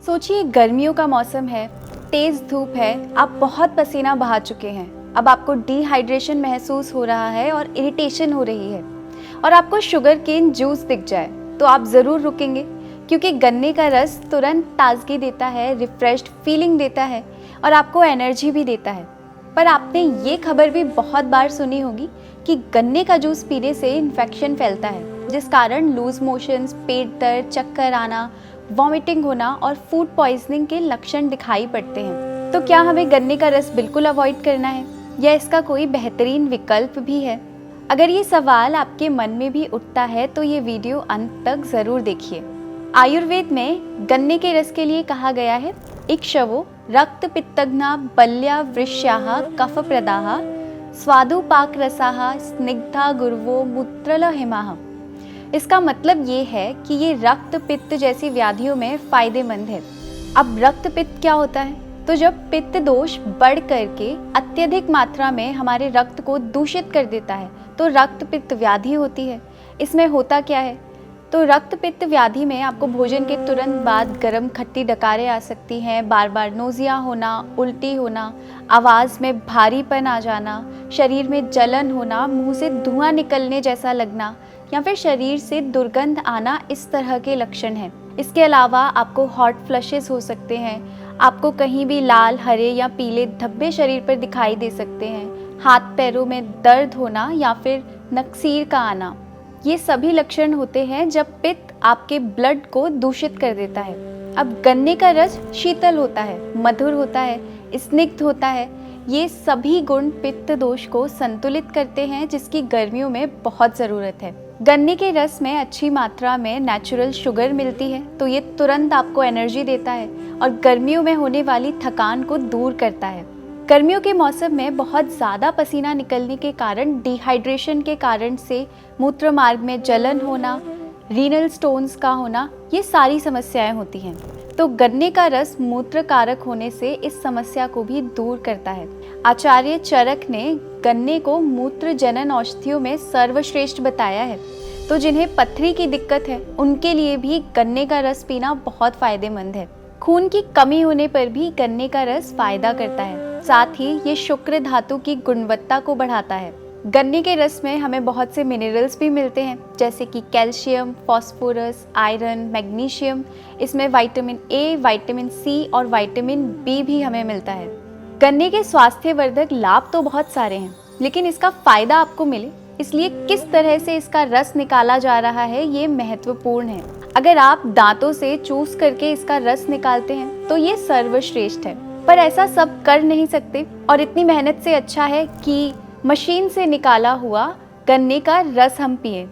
सोचिए गर्मियों का मौसम है, तेज़ धूप है, आप बहुत पसीना बहा चुके हैं। अब आपको डिहाइड्रेशन महसूस हो रहा है और इरिटेशन हो रही है और आपको शुगर केन जूस दिख जाए तो आप ज़रूर रुकेंगे, क्योंकि गन्ने का रस तुरंत ताजगी देता है, रिफ्रेश्ड फीलिंग देता है और आपको एनर्जी भी देता है। पर आपने ये खबर भी बहुत बार सुनी होगी कि गन्ने का जूस पीने से इन्फेक्शन फैलता है, जिस कारण लूज मोशंस, पेट दर्द, चक्कर आना, वॉमिटिंग होना और फूड पॉइजनिंग के लक्षण दिखाई पड़ते हैं। तो क्या हमें गन्ने का रस बिल्कुल अवॉइड करना है या इसका कोई बेहतरीन विकल्प भी है? अगर ये सवाल आपके मन में भी उठता है तो ये वीडियो अंत तक ज़रूर देखिए। आयुर्वेद में गन्ने के रस के लिए कहा गया है, इक्षवो रक्त पित्तग्ना बल्या वृष्याः कफप्रदाः स्वादुपाक रसाः स्निग्धा गुर्वो मूत्रल हिमाः। इसका मतलब ये है कि ये रक्त पित्त जैसी व्याधियों में फ़ायदेमंद है। अब रक्त पित्त क्या होता है? तो जब पित्त दोष बढ़ करके अत्यधिक मात्रा में हमारे रक्त को दूषित कर देता है तो रक्त पित्त व्याधि होती है। इसमें होता क्या है? तो रक्त पित्त व्याधि में आपको भोजन के तुरंत बाद गर्म खट्टी डकारें आ सकती हैं, बार बार नोज़िया होना, उल्टी होना, आवाज़ में भारीपन आ जाना, शरीर में जलन होना, मुंह से धुआं निकलने जैसा लगना या फिर शरीर से दुर्गंध आना, इस तरह के लक्षण हैं। इसके अलावा आपको हॉट फ्लशेस हो सकते हैं, आपको कहीं भी लाल, हरे या पीले धब्बे शरीर पर दिखाई दे सकते हैं, हाथ पैरों में दर्द होना या फिर नक्सीर का आना। ये सभी लक्षण होते हैं जब पित्त आपके ब्लड को दूषित कर देता है। अब गन्ने का रस शीतल होता है, मधुर होता है, स्निग्ध होता है। ये सभी गुण पित्त दोष को संतुलित करते हैं, जिसकी गर्मियों में बहुत ज़रूरत है। गन्ने के रस में अच्छी मात्रा में नेचुरल शुगर मिलती है, तो ये तुरंत आपको एनर्जी देता है और गर्मियों में होने वाली थकान को दूर करता है। गर्मियों के मौसम में बहुत ज़्यादा पसीना निकलने के कारण, डिहाइड्रेशन के कारण से मूत्र मार्ग में जलन होना, रीनल स्टोन्स का होना, ये सारी समस्याएं होती हैं। तो गन्ने का रस मूत्र कारक होने से इस समस्या को भी दूर करता है। आचार्य चरक ने गन्ने को मूत्र जनन औषधियों में सर्वश्रेष्ठ बताया है। तो जिन्हें पथरी की दिक्कत है उनके लिए भी गन्ने का रस पीना बहुत फायदेमंद है। खून की कमी होने पर भी गन्ने का रस फायदा करता है। साथ ही ये शुक्र धातु की गुणवत्ता को बढ़ाता है। गन्ने के रस में हमें बहुत से मिनरल्स भी मिलते हैं, जैसे कि कैल्शियम, फास्फोरस, आयरन, मैग्नीशियम। इसमें विटामिन ए, विटामिन सी और विटामिन बी भी हमें मिलता है। गन्ने के स्वास्थ्यवर्धक लाभ तो बहुत सारे हैं, लेकिन इसका फायदा आपको मिले इसलिए किस तरह से इसका रस निकाला जा रहा है ये महत्वपूर्ण है। अगर आप दांतों से चूस करके इसका रस निकालते हैं तो ये सर्वश्रेष्ठ है, पर ऐसा सब कर नहीं सकते और इतनी मेहनत से अच्छा है कि मशीन से निकाला हुआ गन्ने का रस हम पिए।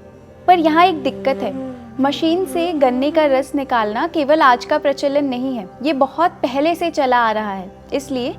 पर यहाँ एक दिक्कत है, मशीन से गन्ने का रस निकालना केवल आज का प्रचलन नहीं है, ये बहुत पहले से चला आ रहा है। इसलिए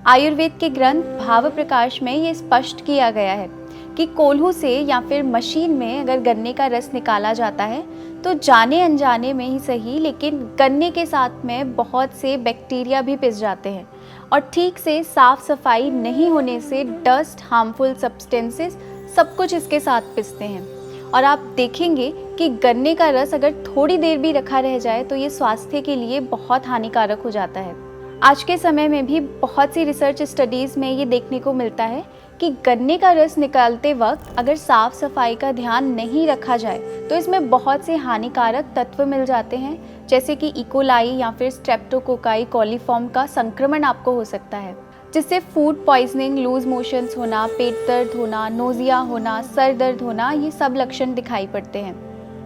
आयुर्वेद के ग्रंथ भाव प्रकाश में ये स्पष्ट किया गया है कि कोल्हू से या फिर मशीन में अगर गन्ने का रस निकाला जाता है तो जाने अनजाने में ही सही, लेकिन गन्ने के साथ में बहुत से बैक्टीरिया भी पिस जाते हैं और ठीक से साफ सफाई नहीं होने से डस्ट, हार्मफुल सब्सटेंसेस, सब कुछ इसके साथ पिसते हैं। और आप देखेंगे कि गन्ने का रस अगर थोड़ी देर भी रखा रह जाए तो ये स्वास्थ्य के लिए बहुत हानिकारक हो जाता है। आज के समय में भी बहुत सी रिसर्च स्टडीज़ में ये देखने को मिलता है कि गन्ने का रस निकालते वक्त अगर साफ सफाई का ध्यान नहीं रखा जाए तो इसमें बहुत से हानिकारक तत्व मिल जाते हैं, जैसे कि इकोलाई या फिर स्ट्रेप्टोकोकाई कॉलीफॉर्म का संक्रमण आपको हो सकता है, जिससे फूड पॉइजनिंग, लूज मोशंस होना, पेट दर्द होना, नोज़िया होना, सर दर्द होना, ये सब लक्षण दिखाई पड़ते हैं।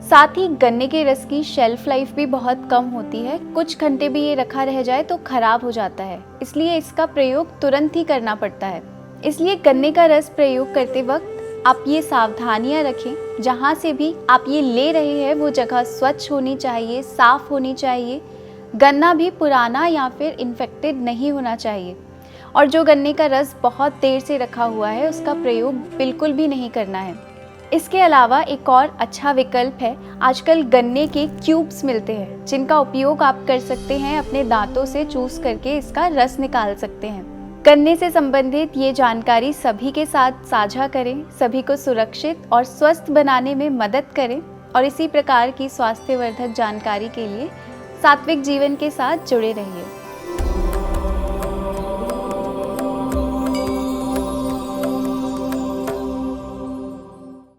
साथ ही गन्ने के रस की शेल्फ लाइफ भी बहुत कम होती है, कुछ घंटे भी ये रखा रह जाए तो खराब हो जाता है, इसलिए इसका प्रयोग तुरंत ही करना पड़ता है। इसलिए गन्ने का रस प्रयोग करते वक्त आप ये सावधानियां रखें, जहाँ से भी आप ये ले रहे हैं वो जगह स्वच्छ होनी चाहिए, साफ होनी चाहिए, गन्ना भी पुराना या फिर इन्फेक्टेड नहीं होना चाहिए और जो गन्ने का रस बहुत देर से रखा हुआ है उसका प्रयोग बिल्कुल भी नहीं करना है। इसके अलावा एक और अच्छा विकल्प है, आजकल गन्ने के क्यूब्स मिलते हैं जिनका उपयोग आप कर सकते हैं, अपने दांतों से चूस करके इसका रस निकाल सकते हैं। गन्ने से संबंधित ये जानकारी सभी के साथ साझा करें, सभी को सुरक्षित और स्वस्थ बनाने में मदद करें और इसी प्रकार की स्वास्थ्यवर्धक जानकारी के लिए सात्विक जीवन के साथ जुड़े रहिए।